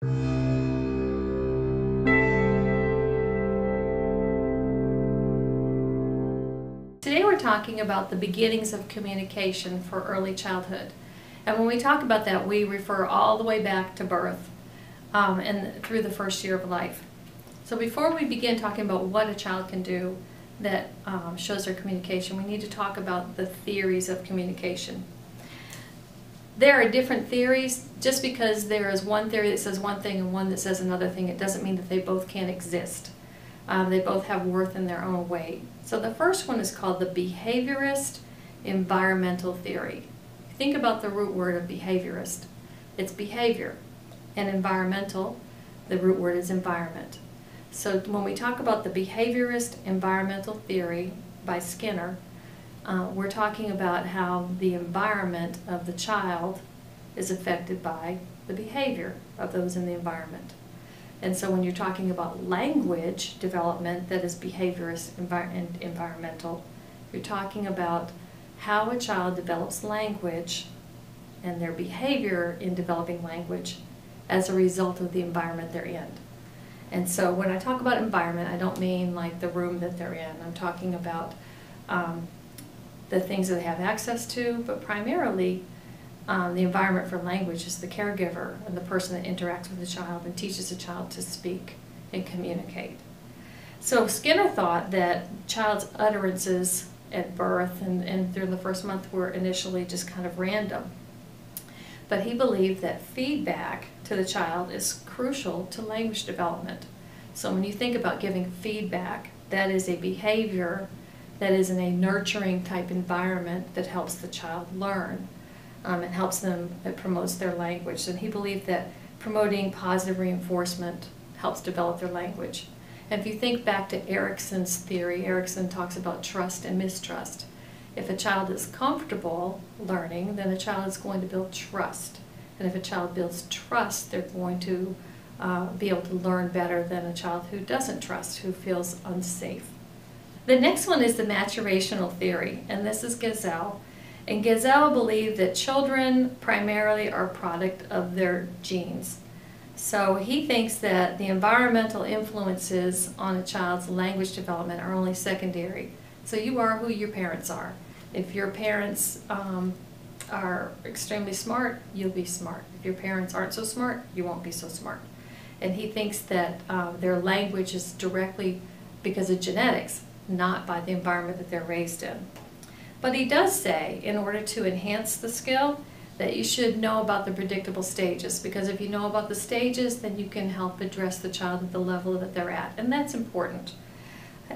Today we're talking about the beginnings of communication for early childhood. And when we talk about that, we refer all the way back to birth and through the first year of life. So before we begin talking about what a child can do that shows their communication, we need to talk about the theories of communication. There are different theories. Just because there is one theory that says one thing and one that says another thing, it doesn't mean that they both can't exist. They both have worth in their own way. So the first one is called the Behaviorist Environmental Theory. Think about the root word of behaviorist. It's behavior. And environmental, the root word is environment. So when we talk about the Behaviorist Environmental Theory by Skinner, we're talking about how the environment of the child is affected by the behavior of those in the environment. And so when you're talking about language development that is behaviorist and environmental, you're talking about how a child develops language and their behavior in developing language as a result of the environment they're in. And so when I talk about environment, I don't mean like the room that they're in. I'm talking about the things that they have access to, but primarily the environment for language is the caregiver and the person that interacts with the child and teaches the child to speak and communicate. So Skinner thought that child's utterances at birth and during the first month were initially just kind of random. But he believed that feedback to the child is crucial to language development. So when you think about giving feedback, that is a behavior that is in a nurturing type environment that helps the child learn. It helps them, it promotes their language. And he believed that promoting positive reinforcement helps develop their language. And if you think back to Erikson's theory, Erikson talks about trust and mistrust. If a child is comfortable learning, then a child is going to build trust. And if a child builds trust, they're going to be able to learn better than a child who doesn't trust, who feels unsafe. The next one is the Maturational Theory, and this is Gesell. And Gesell believed that children primarily are a product of their genes. So he thinks that the environmental influences on a child's language development are only secondary. So you are who your parents are. If your parents are extremely smart, you'll be smart. If your parents aren't so smart, you won't be so smart. And he thinks that their language is directly because of genetics, not by the environment that they're raised in. But he does say, in order to enhance the skill, that you should know about the predictable stages, because if you know about the stages, then you can help address the child at the level that they're at, and that's important.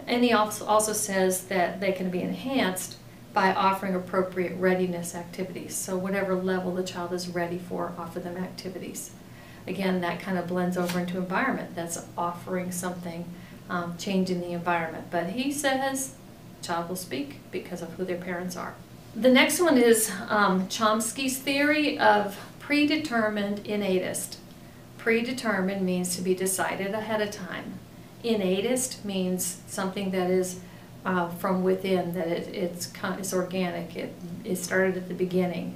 And he also says that they can be enhanced by offering appropriate readiness activities. So whatever level the child is ready for, offer them activities. Again, that kind of blends over into environment. That's offering something, changing the environment. But he says child will speak because of who their parents are. The next one is Chomsky's theory of predetermined innatist. Predetermined means to be decided ahead of time. Innatist means something that is from within, that it's organic, it started at the beginning.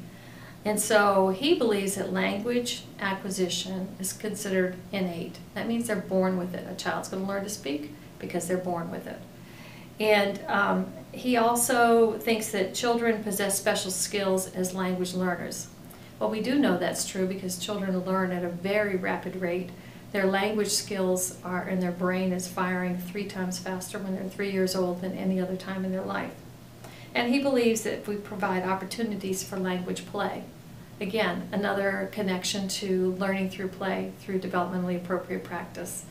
And so he believes that language acquisition is considered innate. That means they're born with it. A child's going to learn to speak because they're born with it. And he also thinks that children possess special skills as language learners. Well, we do know that's true because children learn at a very rapid rate. Their language skills are, and their brain is firing 3 times faster when they're 3 years old than any other time in their life. And he believes that if we provide opportunities for language play, again, another connection to learning through play, through developmentally appropriate practice.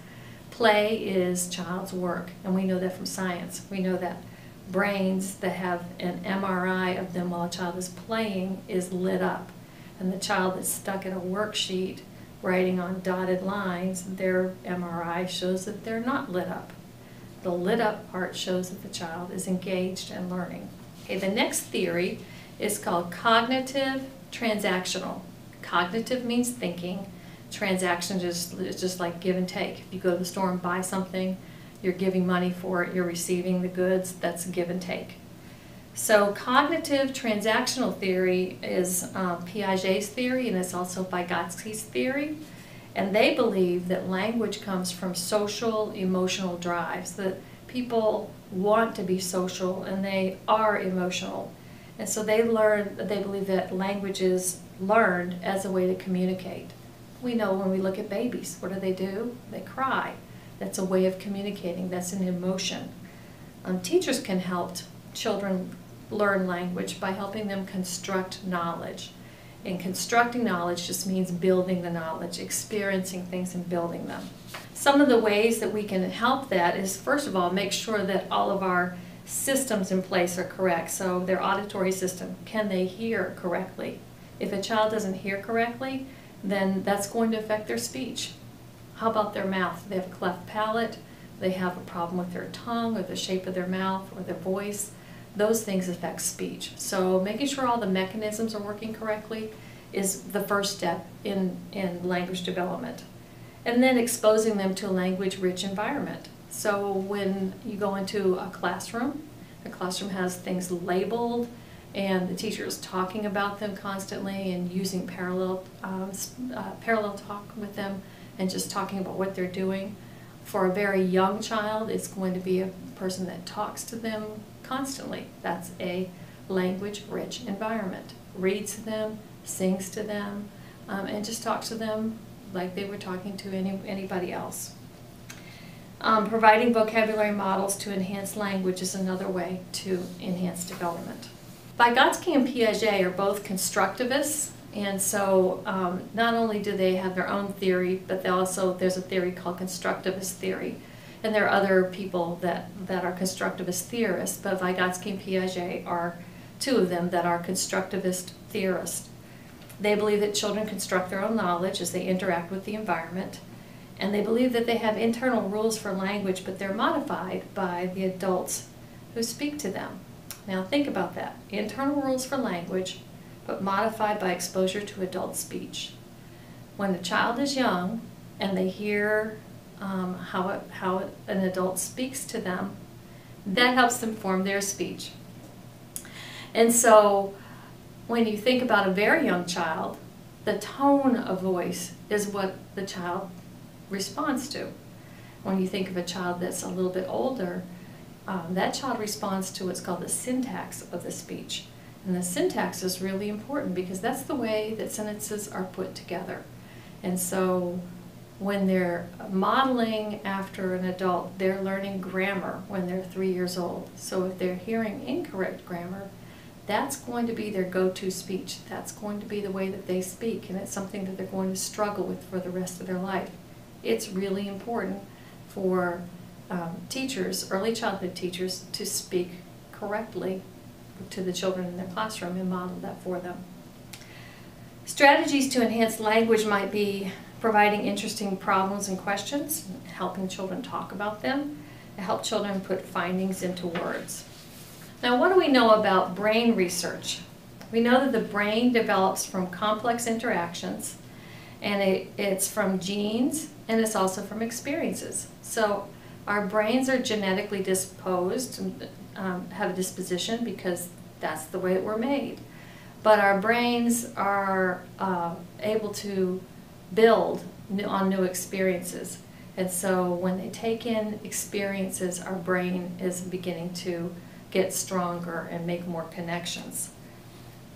Play is child's work, and we know that from science. We know that brains that have an MRI of them while a child is playing is lit up. And the child that's stuck at a worksheet writing on dotted lines, their MRI shows that they're not lit up. The lit up part shows that the child is engaged and learning. Okay, the next theory is called cognitive transactional. Cognitive means thinking. Transaction is just like give and take. If you go to the store and buy something, you're giving money for it, you're receiving the goods, that's give and take. So cognitive transactional theory is Piaget's theory, and it's also Vygotsky's theory. And they believe that language comes from social, emotional drives, that people want to be social and they are emotional. And so they believe that language is learned as a way to communicate. We know when we look at babies, what do? They cry. That's a way of communicating. That's an emotion. Teachers can help children learn language by helping them construct knowledge. And constructing knowledge just means building the knowledge, experiencing things and building them. Some of the ways that we can help that is, first of all, make sure that all of our systems in place are correct. So their auditory system, can they hear correctly? If a child doesn't hear correctly, then that's going to affect their speech. How about their mouth? They have a cleft palate, they have a problem with their tongue or the shape of their mouth or their voice. Those things affect speech. So making sure all the mechanisms are working correctly is the first step in language development. And then exposing them to a language-rich environment. So when you go into a classroom has things labeled, and the teacher is talking about them constantly and using parallel talk with them and just talking about what they're doing. For a very young child, it's going to be a person that talks to them constantly. That's a language-rich environment. Reads to them, sings to them, and just talks to them like they were talking to anybody else. Providing vocabulary models to enhance language is another way to enhance development. Vygotsky and Piaget are both constructivists, and so not only do they have their own theory, but there's a theory called Constructivist Theory. And there are other people that are constructivist theorists, but Vygotsky and Piaget are two of them that are constructivist theorists. They believe that children construct their own knowledge as they interact with the environment, and they believe that they have internal rules for language, but they're modified by the adults who speak to them. Now think about that. Internal rules for language, but modified by exposure to adult speech. When a child is young and they hear how an adult speaks to them, that helps them form their speech. And so when you think about a very young child, the tone of voice is what the child responds to. When you think of a child that's a little bit older, that child responds to what's called the syntax of the speech. And the syntax is really important because that's the way that sentences are put together. And so when they're modeling after an adult, they're learning grammar when they're 3 years old. So if they're hearing incorrect grammar, that's going to be their go-to speech. That's going to be the way that they speak, and it's something that they're going to struggle with for the rest of their life. It's really important for teachers, early childhood teachers, to speak correctly to the children in their classroom and model that for them. Strategies to enhance language might be providing interesting problems and questions, helping children talk about them, and help children put findings into words. Now, what do we know about brain research? We know that the brain develops from complex interactions, and it's from genes, and it's also from experiences. So our brains are genetically disposed and have a disposition because that's the way we're made. But our brains are able to build on new experiences. And so when they take in experiences, our brain is beginning to get stronger and make more connections.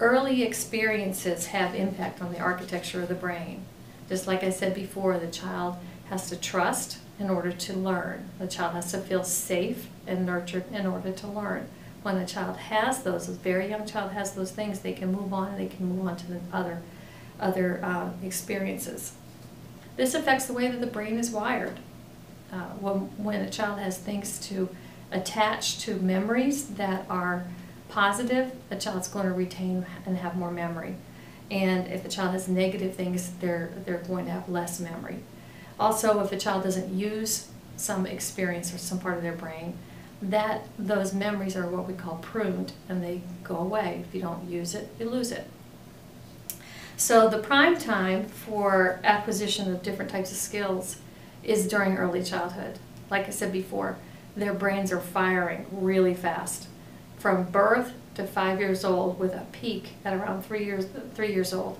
Early experiences have impact on the architecture of the brain. Just like I said before, the child has to trust in order to learn. The child has to feel safe and nurtured in order to learn. When a child has those, a very young child has those things, they can move on and they can move on to the other experiences. This affects the way that the brain is wired. When a child has things to attach to memories that are positive, the child's going to retain and have more memory. And if the child has negative things, they're going to have less memory. Also, if a child doesn't use some experience or some part of their brain, those memories are what we call pruned, and they go away. If you don't use it, you lose it. So the prime time for acquisition of different types of skills is during early childhood. Like I said before, their brains are firing really fast. From birth to 5 years old, with a peak at around 3 years old.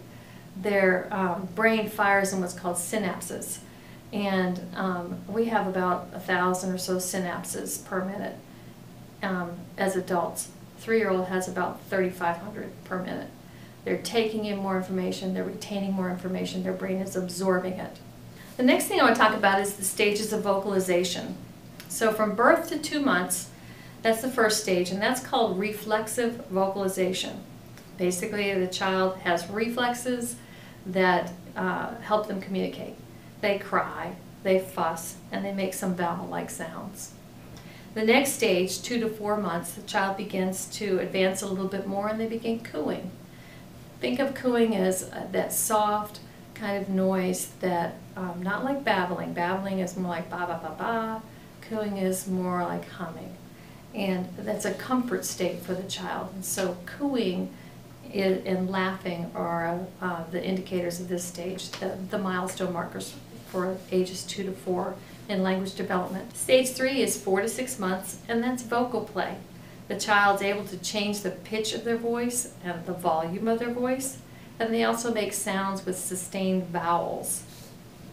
their brain fires in what's called synapses. And we have about 1,000 or so synapses per minute as adults. 3-year-old has about 3,500 per minute. They're taking in more information, they're retaining more information, their brain is absorbing it. The next thing I want to talk about is the stages of vocalization. So from birth to 2 months, that's the first stage, and that's called reflexive vocalization. Basically, the child has reflexes that help them communicate. They cry, they fuss, and they make some vowel-like sounds. The next stage, 2 to 4 months, the child begins to advance a little bit more and they begin cooing. Think of cooing as that soft kind of noise that, not like babbling. Babbling is more like ba ba ba ba. Cooing is more like humming. And that's a comfort state for the child. And so cooing and laughing are the indicators of this stage, the milestone markers for ages 2 to 4 in language development. Stage 3 is 4 to 6 months, and that's vocal play. The child's able to change the pitch of their voice and the volume of their voice, and they also make sounds with sustained vowels.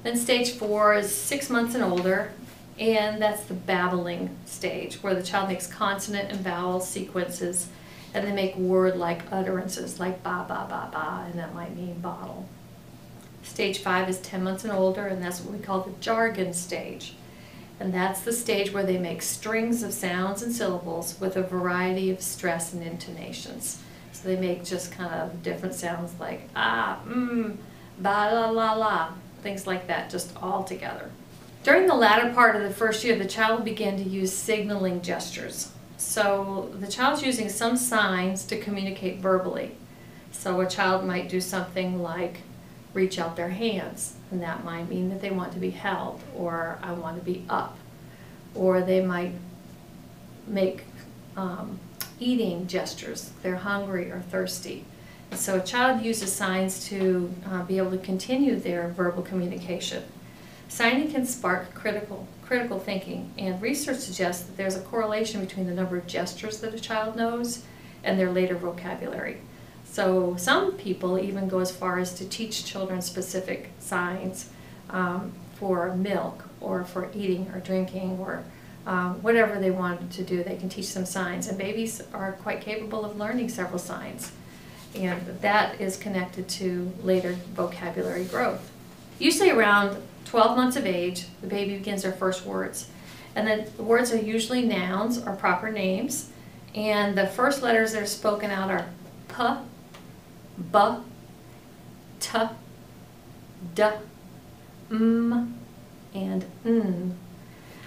Then stage 4 is 6 months and older, and that's the babbling stage, where the child makes consonant and vowel sequences, and they make word-like utterances like ba ba ba ba, and that might mean bottle. Stage 5 is 10 months and older, and that's what we call the Jargon stage. And that's the stage where they make strings of sounds and syllables with a variety of stress and intonations. So they make just kind of different sounds like ah, ba la la la, things like that, just all together. During the latter part of the first year, the child will begin to use signaling gestures. So the child's using some signs to communicate verbally. So a child might do something like reach out their hands, and that might mean that they want to be held, or I want to be up. Or they might make eating gestures, they're hungry or thirsty. And so a child uses signs to be able to continue their verbal communication. Signing can spark critical thinking, and research suggests that there's a correlation between the number of gestures that a child knows and their later vocabulary. So some people even go as far as to teach children specific signs for milk or for eating or drinking or whatever they want to do. They can teach them signs, and babies are quite capable of learning several signs, and that is connected to later vocabulary growth. Usually around 12 months of age, the baby begins their first words, and then the words are usually nouns or proper names, and the first letters that are spoken out are p, b, t, d, m, and n.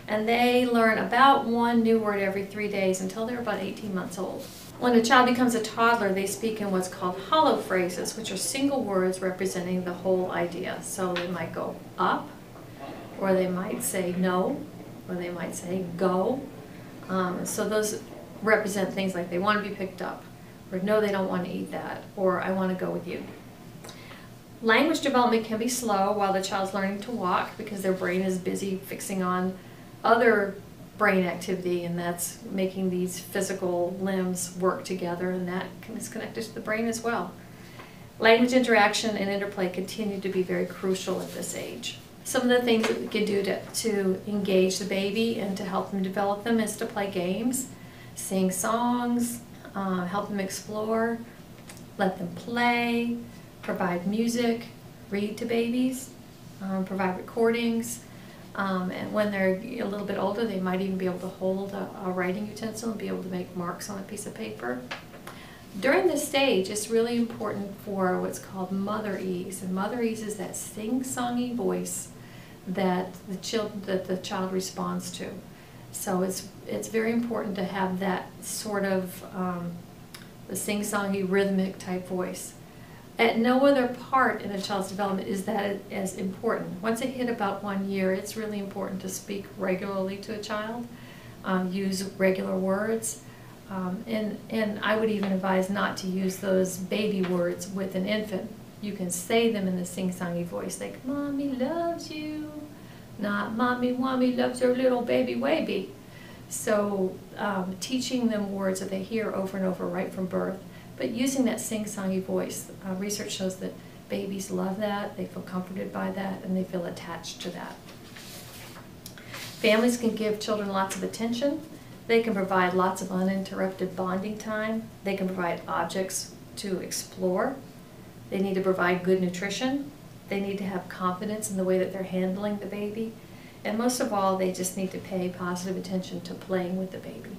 And they learn about one new word every 3 days until they're about 18 months old. When a child becomes a toddler, they speak in what's called holophrases, which are single words representing the whole idea. So they might go up, or they might say no, or they might say go. So those represent things like they want to be picked up, or no, they don't want to eat that, or I want to go with you. Language development can be slow while the child's learning to walk because their brain is busy fixing on other brain activity, and that's making these physical limbs work together, and that is connected to the brain as well. Language interaction and interplay continue to be very crucial at this age. Some of the things that we can do to engage the baby and to help them develop them is to play games, sing songs, help them explore, let them play, provide music, read to babies, provide recordings. And when they're a little bit older, they might even be able to hold a writing utensil and be able to make marks on a piece of paper. During this stage, it's really important for what's called mother ease. And mother ease is that sing-songy voice that the child responds to. So it's very important to have that sort of the sing-songy rhythmic type voice. At no other part in a child's development is that as important. Once they hit about 1 year, it's really important to speak regularly to a child, use regular words, and I would even advise not to use those baby words with an infant. You can say them in the sing-songy voice, like, Mommy loves you, not Mommy loves her little baby baby. So teaching them words that they hear over and over right from birth, but using that sing-songy voice. Research shows that Babies love that, they feel comforted by that, and they feel attached to that. Families can give children lots of attention. They can provide lots of uninterrupted bonding time. They can provide objects to explore. They need to provide good nutrition. They need to have confidence in the way that they're handling the baby. And most of all, they just need to pay positive attention to playing with the baby.